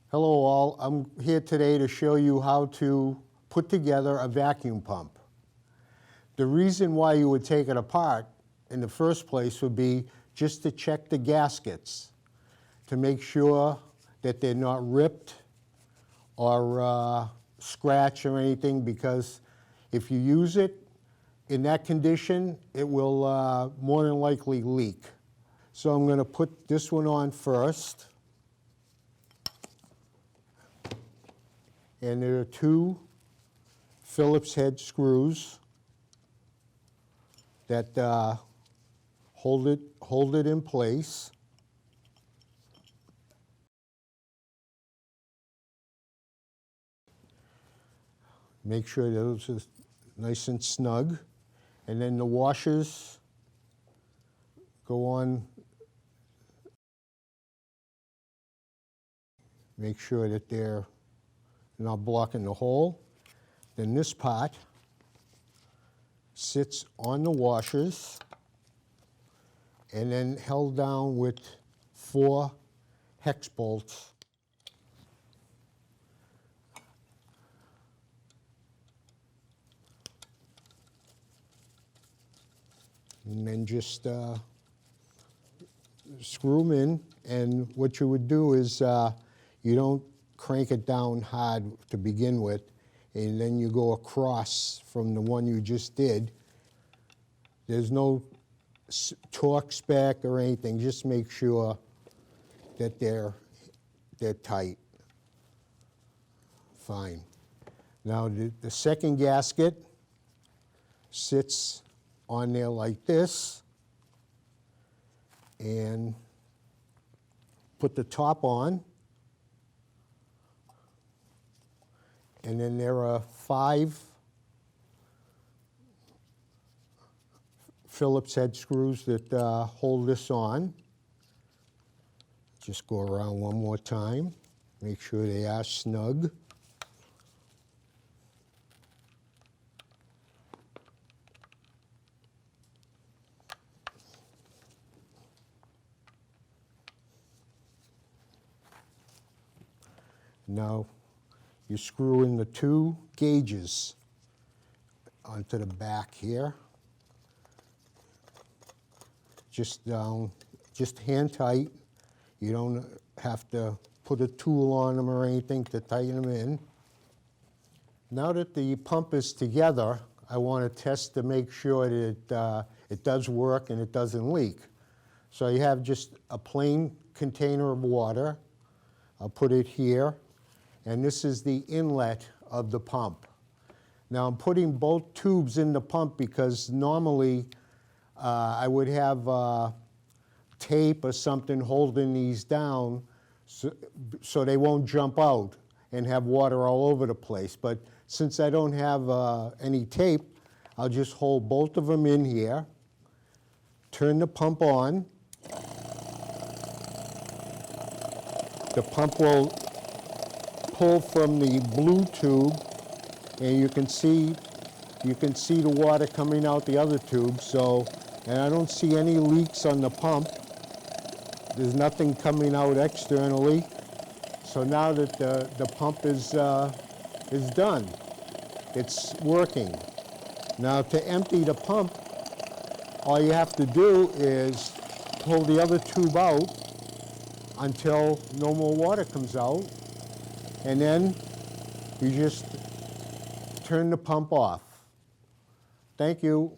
Hello all, I'm here today to show you how to put together a vacuum pump. The reason why you would take it apart in the first place would be just to check the gaskets, to make sure that they're not ripped or scratched or anything, because if you use it in that condition, it will more than likely leak. So I'm going to put this one on first. And there are two Phillips head screws that hold it in place. Make sure those are nice and snug. And then the washers go on. Make sure that they're not blocking the hole. Then this part sits on the washers and then held down with 4 hex bolts. And then just screw them in, and what you would do is you don't crank it down hard to begin with, and then you go across from the one you just did. There's no torque spec or anything, just make sure that they're tight. Fine. Now the second gasket sits on there like this, and put the top on. And then there are 5 Phillips head screws that hold this on. Just go around one more time. Make sure they are snug. Now, you screw in the 2 gauges onto the back here. Just down, just hand tight. You don't have to put a tool on them or anything to tighten them in. Now that the pump is together, I want to test to make sure that it does work and it doesn't leak. So you have just a plain container of water. I'll put it here. And this is the inlet of the pump. Now I'm putting both tubes in the pump because normally I would have tape or something holding these down so they won't jump out and have water all over the place. But since I don't have any tape, I'll just hold both of them in here, turn the pump on. The pump will pull from the blue tube, and you can see the water coming out the other tube. So, and I don't see any leaks on the pump. There's nothing coming out externally. So now that the pump is done, it's working. Now to empty the pump, all you have to do is pull the other tube out until no more water comes out. And then you just turn the pump off. Thank you.